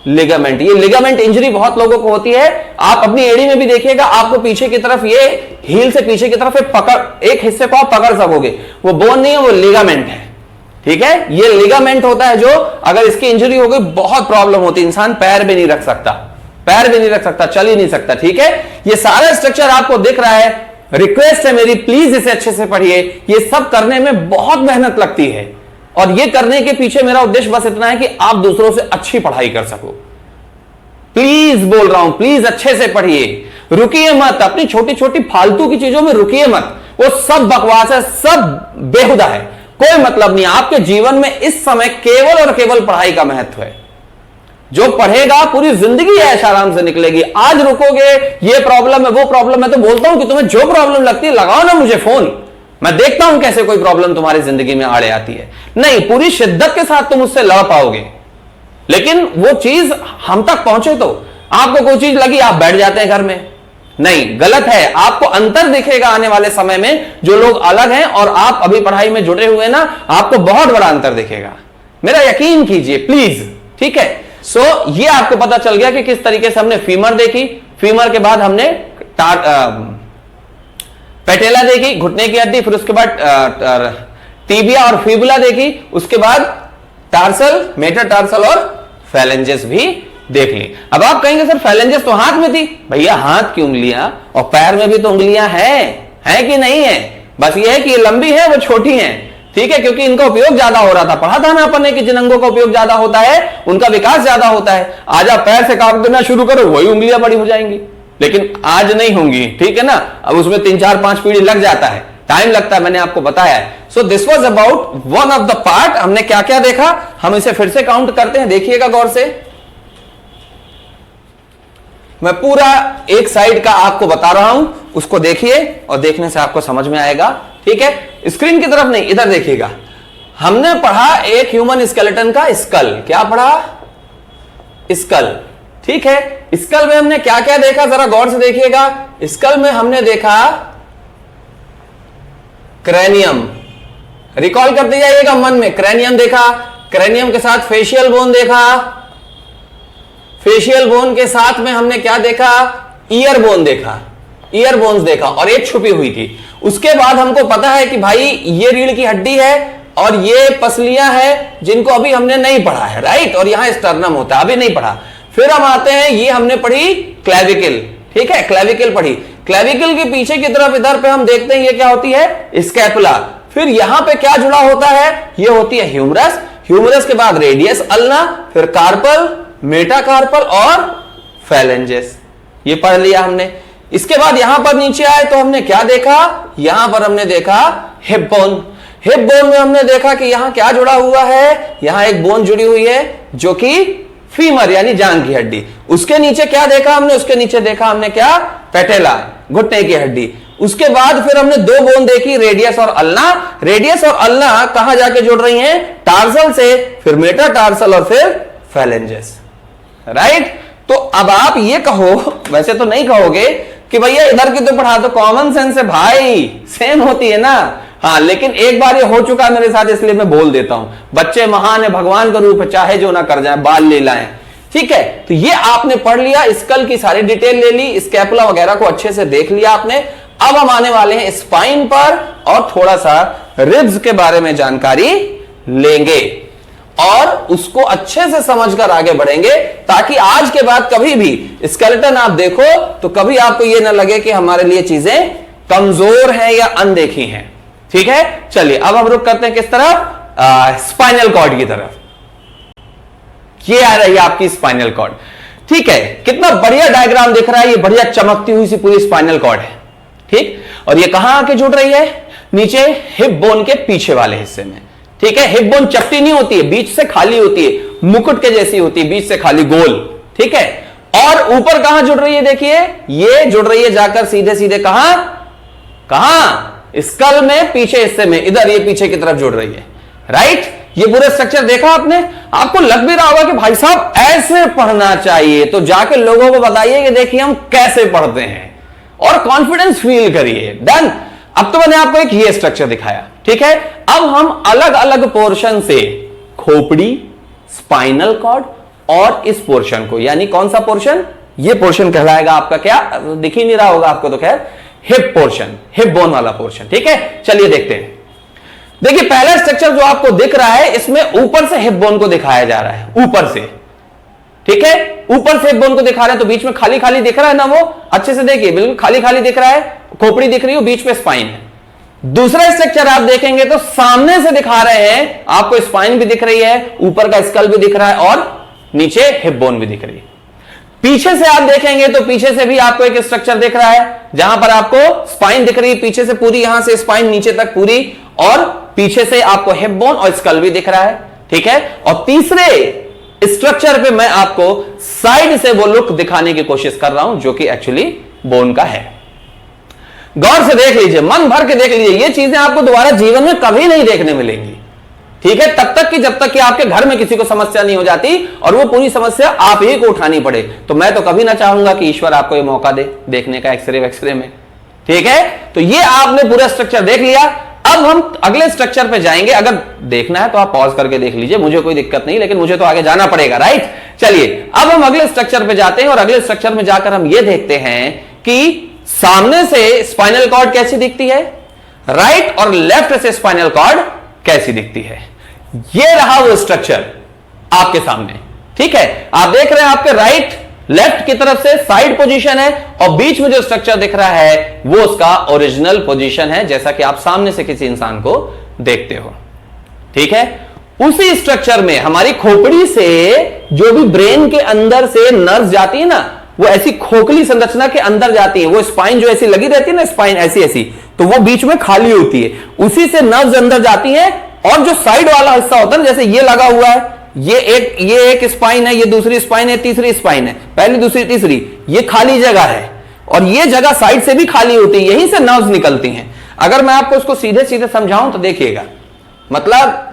लिगामेंट। ये लिगामेंट इंजरी बहुत लोगों को होती है। आप अपनी एड़ी में भी देखिएगा, आपको पीछे की तरफ, ये हील से पीछे की तरफ एक हिस्से को आप पकड़ सकोगे, वो बोन नहीं है, वो लिगामेंट है, ठीक है। ये लिगामेंट होता है जो, अगर इसकी इंजरी हो गई बहुत प्रॉब्लम होती है, इंसान पैर भी नहीं रख सकता, पैर भी नहीं रख सकता, चल ही नहीं सकता, ठीक है। ये सारा स्ट्रक्चर आपको दिख रहा है। रिक्वेस्ट है मेरी, प्लीज इसे अच्छे से पढ़िए। ये सब करने में बहुत मेहनत लगती है, और ये करने के पीछे मेरा उद्देश्य बस इतना है कि आप दूसरों से अच्छी पढ़ाई कर सको। प्लीज बोल रहा हूं, प्लीज अच्छे से पढ़िए, रुकिए मत, अपनी छोटी छोटी फालतू की चीजों में रुकिए मत। वो सब बकवास है, सब बेहुदा है, कोई मतलब नहीं। आपके जीवन में इस समय केवल और केवल पढ़ाई का महत्व है। जो पढ़ेगा पूरी जिंदगी ऐश आराम से निकलेगी। आज रुकोगे, ये प्रॉब्लम है, वो प्रॉब्लम है, तो बोलता हूं कि तुम्हें जो प्रॉब्लम लगती है लगाओ ना मुझे फोन, मैं देखता हूं कैसे कोई प्रॉब्लम तुम्हारी जिंदगी में आड़े आती है। नहीं, पूरी शिद्दत के साथ तुम उससे लड़ पाओगे, लेकिन वो चीज हम तक पहुंचे तो। आपको कोई चीज लगी, आप बैठ जाते हैं घर में, नहीं, गलत है। आपको अंतर दिखेगा आने वाले समय में। जो लोग अलग हैं और आप अभी पढ़ाई में जुड़े हुए ना, आपको बहुत बड़ा अंतर दिखेगा, मेरा यकीन कीजिए प्लीज, ठीक है। ये आपको पता चल गया कि किस तरीके से हमने फीमर देखी, फीमर के बाद हमने पेटेला देखी, घुटने की हड्डी, फिर उसके बाद टीबिया और फिबुला देखी, उसके बाद टार्सल, मेटाटार्सल और फैलेंजेस भी देख ली। अब आप कहेंगे सर फैलेंजेस तो हाथ में थी। भैया हाथ की उंगलियां और पैर में भी तो उंगलियां हैं कि नहीं है? बस ये है कि ये लंबी है, वो छोटी है, ठीक है, क्योंकि इनका उपयोग ज्यादा हो रहा था। पढ़ा था ना अपन ने कि जिन अंगों का उपयोग ज्यादा होता है उनका विकास ज्यादा होता है। आज आप पैर से काम करना शुरू करो, वही उंगलियां बड़ी हो जाएंगी, लेकिन आज नहीं होंगी, ठीक है ना। अब उसमें 3 4 5 पीढ़ी लग जाता है, टाइम लगता है, मैंने आपको बताया है। सो this was about one of the part. हमने क्या क्या देखा, हम इसे फिर से काउंट करते हैं, देखिएगा गौर से। मैं पूरा एक साइड का आपको बता रहा हूं, उसको देखिए और देखने से आपको समझ में आएगा, ठीक है। स्क्रीन की तरफ नहीं, इधर देखिएगा। हमने पढ़ा एक ह्यूमन स्केलेटन का स्कल। क्या पढ़ा? स्कल, ठीक है। स्कल में हमने क्या क्या देखा, जरा गौर से देखिएगा। स्कल में हमने देखा क्रेनियम, रिकॉल करते जाइएगा मन में। क्रेनियम देखा, क्रेनियम के साथ फेशियल बोन देखा, फेशियल बोन के साथ में हमने क्या देखा, ईयर बोन देखा, ईयर बोन्स देखा, और एक छुपी हुई थी। उसके बाद हमको पता है कि भाई ये रीढ़ की हड्डी है और ये पसलियां हैं जिनको अभी हमने नहीं पढ़ा है, राइट, और यहां स्टर्नम होता है, अभी नहीं पढ़ा। फिर हम आते हैं, ये हमने पढ़ी क्लेविकल, ठीक है, क्लेविकल पढ़ी। क्लेविकल के पीछे की तरफ इधर पे हम देखते हैं ये क्या होती है, स्कैपुला। फिर यहां पे क्या जुड़ा होता है, ये होती है ह्यूमरस। ह्यूमरस के बाद रेडियस अल्ना, फिर कार्पल, मेटाकार्पल और फैलेंजेस, ये पढ़ लिया हमने। इसके बाद यहां पर नीचे आए तो हमने क्या देखा, यहां पर हमने देखा हिप बोन। हिप बोन में हमने देखा कि यहां क्या जुड़ा हुआ है, यहां एक बोन जुड़ी हुई है जो कि फीमर यानी जांघ की हड्डी। उसके नीचे क्या देखा हमने, उसके नीचे देखा हमने क्या, पेटेला, घुटने की हड्डी। उसके बाद फिर हमने 2 बोन देखी, रेडियस और अल्ना। रेडियस और अल्ना कहां जाके जुड़ रही हैं, टार्सल से, फिर मेटाटार्सल और फिर फैलेंजेस, राइट। तो अब आप ये कहो, वैसे तो नहीं कहोगे कि भैया इधर की तो पढ़ा, तो कॉमन सेंस है भाई, सेम होती है ना। हाँ, लेकिन एक बार ये हो चुका है मेरे साथ, इसलिए मैं बोल देता हूं। बच्चे महान है, भगवान का रूप है, चाहे जो ना कर जाए, बाल लीलाएं, ठीक है। तो ये आपने पढ़ लिया, स्कल की सारी डिटेल ले ली, स्कैपुला वगैरह को अच्छे से देख लिया आपने। अब हम आने वाले हैं स्पाइन पर और थोड़ा सा रिब्स के बारे में जानकारी लेंगे और उसको अच्छे से समझकर आगे बढ़ेंगे, ताकि आज के बाद कभी भी स्केलेटन आप देखो तो कभी आपको यह ना लगे कि हमारे लिए चीजें कमजोर हैं या अनदेखी हैं, ठीक है। चलिए अब हम रुक करते हैं किस तरफ, स्पाइनल कॉर्ड की तरफ। ये आ रही है आपकी स्पाइनल कॉर्ड, ठीक है। कितना बढ़िया डायग्राम दिख रहा है, ये बढ़िया चमकती हुई सी पूरी स्पाइनल कॉर्ड है, ठीक। और ये कहां आके जुड़ रही है, नीचे हिप बोन के पीछे वाले हिस्से में, ठीक है। हिप बोन चपटी नहीं होती है, बीच से खाली होती है, मुकुट के जैसी होती है, बीच से खाली गोल, ठीक है। और ऊपर कहां जुड़ रही है, देखिए ये जुड़ रही है जाकर सीधे सीधे कहां, स्कल में, पीछे हिस्से में, इधर ये पीछे की तरफ जुड़ रही है, राइट। ये पूरा स्ट्रक्चर देखा आपने, आपको लग भी रहा होगा कि भाई साहब ऐसे पढ़ना चाहिए, तो जाके लोगों को बताइए कि देखिए हम कैसे पढ़ते हैं और कॉन्फिडेंस फील करिए। डन। अब तो मैंने आपको एक ये स्ट्रक्चर दिखाया, ठीक है। अब हम अलग अलग पोर्शन से, खोपड़ी, स्पाइनल कॉर्ड और इस पोर्शन को, यानी कौन सा पोर्शन, ये पोर्शन कहलाएगा आपका, क्या दिख ही नहीं रहा होगा आपको तो, खैर हिप पोर्शन, हिप बोन वाला पोर्शन, ठीक है। चलिए देखते हैं। देखिए पहला स्ट्रक्चर जो आपको दिख रहा है, इसमें ऊपर से हिप बोन को दिखाया जा रहा है, ऊपर से, ठीक है। ऊपर से हिप बोन को दिखा रहे हैं, तो बीच में खाली खाली दिख रहा है ना, वो अच्छे से देखिए, बिल्कुल खाली खाली दिख रहा है, खोपड़ी दिख रही है, बीच में स्पाइन है। दूसरा स्ट्रक्चर आप देखेंगे तो सामने से दिखा रहे हैं, आपको स्पाइन भी दिख रही है, ऊपर का स्कल भी दिख रहा है और नीचे हिप बोन भी दिख रही है। पीछे से आप देखेंगे तो पीछे से भी आपको एक स्ट्रक्चर दिख रहा है, जहां पर आपको स्पाइन दिख रही है पीछे से पूरी, यहां से स्पाइन नीचे तक पूरी, और पीछे से आपको हिप बोन और स्कल भी दिख रहा है, ठीक है। और तीसरे स्ट्रक्चर पे मैं आपको साइड से वो लुक दिखाने की कोशिश कर रहा हूं जो कि एक्चुअली बोन का है। गौर से देख लीजिए, मन भर के देख लीजिए, ये चीजें आपको दोबारा जीवन में कभी नहीं देखने मिलेंगी, ठीक है, तब तक कि जब तक कि आपके घर में किसी को समस्या नहीं हो जाती और वो पूरी समस्या आप ही को उठानी पड़े। तो मैं तो कभी ना चाहूंगा कि ईश्वर आपको ये मौका दे देखने का एक्सरे में, ठीक है। तो ये आपने पूरा स्ट्रक्चर देख लिया। अब हम अगले स्ट्रक्चर पे जाएंगे। अगर देखना है तो आप पॉज करके देख लीजिए, मुझे कोई दिक्कत नहीं, लेकिन मुझे तो आगे जाना पड़ेगा, राइट। चलिए अब हम अगले स्ट्रक्चर पे जाते हैं और अगले स्ट्रक्चर में जाकर हम ये देखते हैं कि सामने से स्पाइनल कॉर्ड कैसी दिखती है, राइट और लेफ्ट से स्पाइनल कॉर्ड कैसी दिखती है। ये रहा वो स्ट्रक्चर आपके सामने, ठीक है। आप देख रहे हैं आपके राइट लेफ्ट की तरफ से साइड पोजीशन है और बीच में जो स्ट्रक्चर दिख रहा है वो उसका ओरिजिनल पोजीशन है, जैसा कि आप सामने से किसी इंसान को देखते हो, ठीक है। उसी स्ट्रक्चर में हमारी खोपड़ी से जो भी ब्रेन के अंदर से नर्व जाती है ना, वो ऐसी खोखली संरचना के अंदर जाती है। वो स्पाइन जो ऐसी लगी रहती है ना, स्पाइन ऐसी ऐसी, तो वो बीच में खाली होती है, उसी से नर्व्स अंदर जाती है। और जो साइड वाला हिस्सा होता है, जैसे ये लगा हुआ है, ये एक स्पाइन है, ये दूसरी स्पाइन है, तीसरी स्पाइन है, पहली दूसरी तीसरी, ये खाली जगह है और ये जगह साइड से भी खाली होती है, यहीं से नर्व्स निकलती हैं। अगर मैं आपको इसको सीधे सीधे समझाऊं तो देखिएगा, मतलब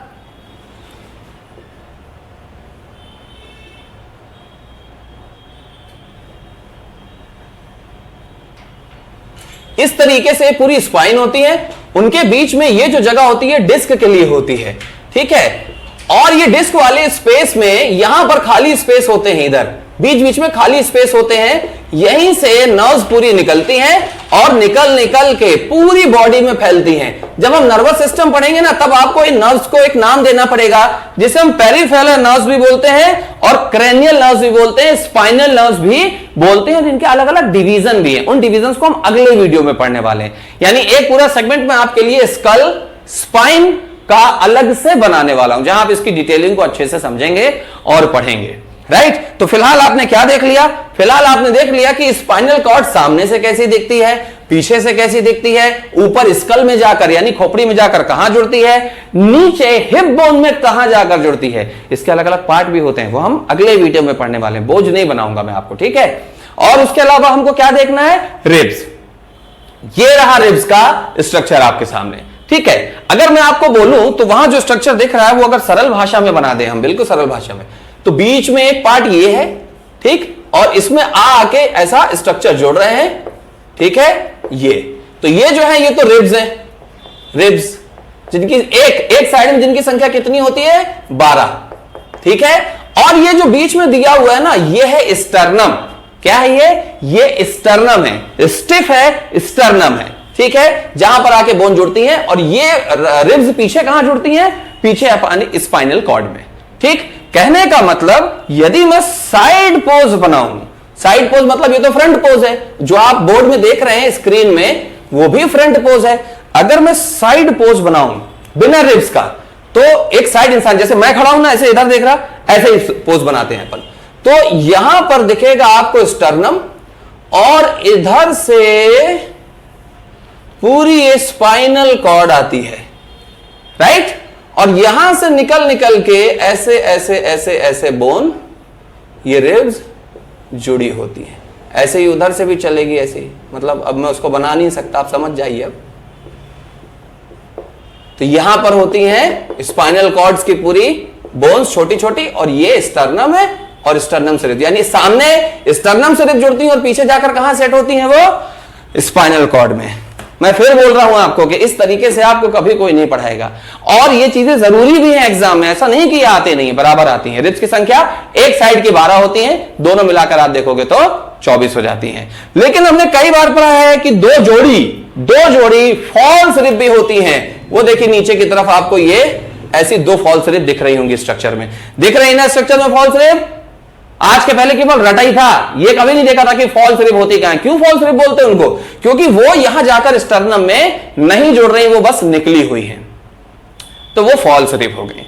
इस तरीके से पूरी स्पाइन होती है, उनके बीच में ये जो जगह होती है डिस्क के लिए होती है, ठीक है। और ये डिस्क वाले स्पेस में यहां पर खाली स्पेस होते हैं, इधर बीच बीच में खाली स्पेस होते हैं, यहीं से नर्व्स पूरी निकलती हैं और निकल निकल के पूरी बॉडी में फैलती हैं। जब हम नर्वस सिस्टम पढ़ेंगे ना, तब आपको इन नर्व्स को एक नाम देना पड़ेगा, जिसे हम पेरिफेरल नर्व्स भी बोलते हैं और क्रेनियल नर्व्स भी बोलते हैं, स्पाइनल नर्व्स भी बोलते हैं, जिनके अलग अलग डिवीजन भी हैं। उन डिवीजन को हम अगले वीडियो में पढ़ने वाले हैं, यानी एक पूरा सेगमेंट में आपके लिए स्कल स्पाइन का अलग से बनाने वाला हूं, जहां आप इसकी डिटेलिंग को अच्छे से समझेंगे और पढ़ेंगे, राइट। तो फिलहाल आपने क्या देख लिया, फिलहाल आपने देख लिया कि स्पाइनल कॉर्ड सामने से कैसी दिखती है, पीछे से कैसी दिखती है, ऊपर स्कल में जाकर यानी खोपड़ी में जाकर कहां जुड़ती है, नीचे हिप बोन में कहां जाकर जुड़ती है। इसके अलग अलग पार्ट भी होते हैं, वो हम अगले वीडियो में पढ़ने वाले हैं, बोझ नहीं बनाऊंगा मैं आपको, ठीक है। और उसके अलावा हमको क्या देखना है, रिब्स। ये रहा रिब्स का स्ट्रक्चर आपके सामने, ठीक है। अगर मैं आपको बोलूं तो वहां जो स्ट्रक्चर दिख रहा है वो अगर सरल भाषा में बना दे हम, बिल्कुल सरल भाषा में, तो बीच में एक पार्ट ये है, ठीक, और इसमें आके ऐसा स्ट्रक्चर जोड़ रहे हैं, ठीक है। ये तो ये जो है ये तो रिब्स है, रिब्स जिनकी एक साइड में जिनकी संख्या कितनी होती है, 12, ठीक है। और ये जो बीच में दिया हुआ है ना, ये है स्टर्नम। क्या है ये स्टर्नम है, स्टिफ है, स्टर्नम है, ठीक है, जहां पर आके बोन जुड़ती है। और ये रिब्स पीछे कहां जुड़ती हैं, पीछे स्पाइनल कॉर्ड में, ठीक। कहने का मतलब यदि मैं साइड पोज बनाऊं, साइड पोज मतलब ये तो फ्रंट पोज है, जो आप बोर्ड में देख रहे हैं स्क्रीन में, वो भी फ्रंट पोज है। अगर मैं साइड पोज बनाऊं बिना रिब्स का, तो एक साइड इंसान, जैसे मैं खड़ा हूं ना ऐसे इधर देख रहा, ऐसे ही पोज बनाते हैं अपन, तो यहां पर दिखेगा आपको स्टर्नम और इधर से पूरी स्पाइनल कॉर्ड आती है, राइट। और यहां से निकल निकल के ऐसे ऐसे ऐसे ऐसे बोन, ये रिब्स जुड़ी होती है, ऐसे ही उधर से भी चलेगी, ऐसे ही, मतलब अब मैं उसको बना नहीं सकता, आप समझ जाइए अब। तो यहां पर होती हैं स्पाइनल कॉर्ड्स की पूरी बोन्स छोटी छोटी, और ये स्टर्नम है और स्टर्नम से रिब्स, यानी सामने स्टर्नम से रिब्स जुड़ती हैं और पीछे जाकर कहां सेट होती हैं, वो स्पाइनल कॉर्ड में। मैं फिर बोल रहा हूं आपको कि इस तरीके से आपको कभी कोई नहीं पढ़ाएगा, और ये चीजें जरूरी भी हैं एग्जाम में, ऐसा नहीं कि ये आते नहीं, बराबर आती हैं। रिब्स की संख्या एक साइड की 12 होती है, दोनों मिलाकर आप देखोगे तो 24 हो जाती हैं। लेकिन हमने कई बार पढ़ा है कि दो जोड़ी फॉल्स रिब भी होती हैं। वो देखिए नीचे की तरफ आपको ये ऐसी 2 फॉल्स रिब दिख रही होंगी स्ट्रक्चर में, दिख रही है ना स्ट्रक्चर में फॉल्स रिब। आज के पहले केवल रटा ही था, ये कभी नहीं देखा था कि फॉल्स रिब होती कहां। क्यों फॉल्स रिब बोलते हैं उनको, क्योंकि वो यहां जाकर स्टर्नम में नहीं जुड़ रही, वो बस निकली हुई है, तो वो फॉल्स रिब हो गई।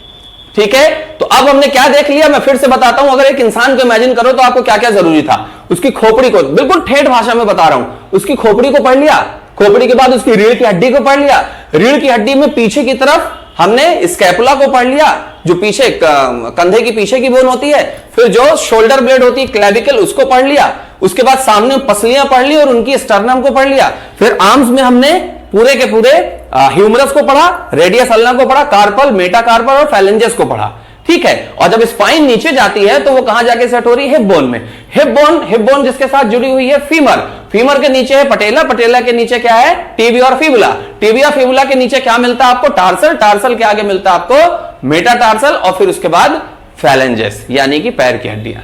ठीक है, तो अब हमने क्या देख लिया, मैं फिर से बताता हूं। अगर एक इंसान को इमेजिन करो तो आपको क्या क्या जरूरी था। उसकी खोपड़ी को, बिल्कुल ठेठ भाषा में बता रहा हूं, उसकी खोपड़ी को पढ़ लिया, खोपड़ी के बाद उसकी रीढ़ की हड्डी को पढ़ लिया, रीढ़ की हड्डी में पीछे की तरफ हमने स्कैपुला को पढ़ लिया, जो पीछे कंधे की पीछे की बोन होती है, फिर जो शोल्डर ब्लेड होती है क्लेविकल, उसको पढ़ लिया, उसके बाद सामने पसलियां पढ़ ली और उनकी स्टर्नम को पढ़ लिया, फिर आर्म्स में हमने पूरे के पूरे ह्यूमरस को पढ़ा, रेडियस अल्ना को पढ़ा, कार्पल, मेटाकार्पल और फैलेंजेस को पढ़ा। ठीक है, और जब स्पाइन नीचे जाती है तो वो कहां जाके सेट हो रही है, हिप बोन में। हिप बोन जिसके साथ जुड़ी हुई है फीमर, फीमर के नीचे है पटेला, पटेला के नीचे क्या है, टीबिया और फिबुला, टीबिया फिबुला के नीचे क्या मिलता है आपको, टार्सल, टार्सल के आगे मिलता है आपको मेटाटार्सल, और फिर उसके बाद फैलेंजेस यानी कि पैर की हड्डियां।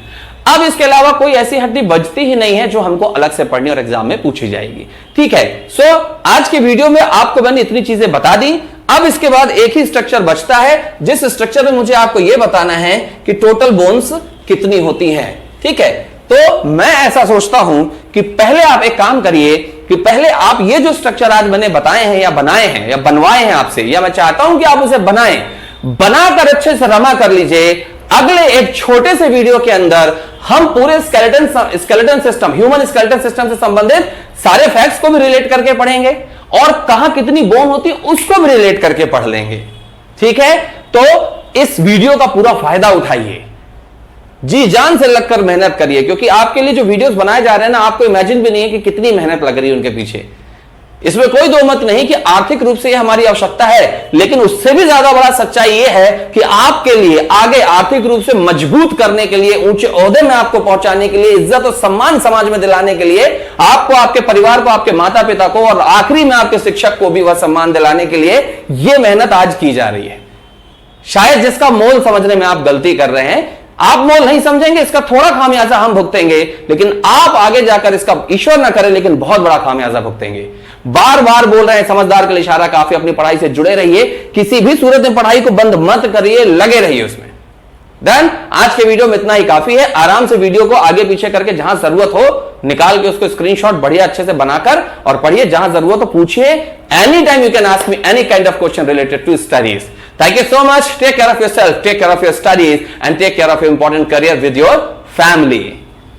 अब इसके अलावा कोई ऐसी हड्डी बचती ही नहीं है जो हमको अलग से पढ़नी और एग्जाम में पूछी जाएगी। ठीक है, सो आज की वीडियो में आपको मैंने इतनी चीजें बता दी। अब इसके बाद एक ही स्ट्रक्चर बचता है, जिस स्ट्रक्चर में मुझे आपको यह बताना है कि टोटल बोन्स कितनी होती हैं। ठीक है, तो मैं ऐसा सोचता हूं कि पहले आप एक काम करिए कि पहले आप ये जो स्ट्रक्चर आज मैंने बताए हैं या बनाए हैं या बनवाए हैं आपसे, या मैं चाहता हूं कि आप उसे बनाएं, बनाकर अच्छे से रमा कर लीजिए। अगले एक छोटे से वीडियो के अंदर हम पूरे skeleton system, human skeleton system से संबंधित सारे फैक्ट्स को भी रिलेट करके पढ़ेंगे और कहां कितनी बोन होती है उसको भी रिलेट करके पढ़ लेंगे। ठीक है, तो इस वीडियो का पूरा फायदा उठाइए, जी जान से लगकर मेहनत करिए, क्योंकि आपके लिए जो वीडियोस बनाए जा रहे हैं ना, आपको इमेजिन भी नहीं है कि कितनी मेहनत लग रही है उनके पीछे। इसमें कोई दो मत नहीं कि आर्थिक रूप से यह हमारी आवश्यकता है, लेकिन उससे भी ज्यादा बड़ा सच्चाई यह है कि आपके लिए आगे आर्थिक रूप से मजबूत करने के लिए, ऊंचे ओहदे में आपको पहुंचाने के लिए, इज्जत और सम्मान समाज में दिलाने के लिए, आपको, आपके परिवार को, आपके माता पिता को और आखिरी में आपके शिक्षक को भी वह सम्मान दिलाने के लिए यह मेहनत आज की जा रही है। शायद जिसका मोल समझने में आप गलती कर रहे हैं, आप मोल नहीं समझेंगे, इसका थोड़ा खामियाजा हम भुगतेंगे, लेकिन आप आगे जाकर इसका, ईश्वर ना करे लेकिन बहुत बड़ा खामियाजा भुगतेंगे। बार बार बोल रहे हैं, समझदार के लिए इशारा काफी, अपनी पढ़ाई से जुड़े रहिए, किसी भी सूरत में पढ़ाई को बंद मत करिए, लगे रहिए उसमें। देन आज के वीडियो में इतना ही काफी है। आराम से वीडियो को आगे पीछे करके जहां जरूरत हो निकाल के उसको स्क्रीनशॉट बढ़िया अच्छे से बनाकर और पढ़िए, जहां जरूरत हो पूछिए। Any time you can ask me any kind of question related to studies. Thank you so much. Take care of yourself, take care of your studies, and take care of your important career with your family.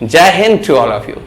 Jai Hind to all of you.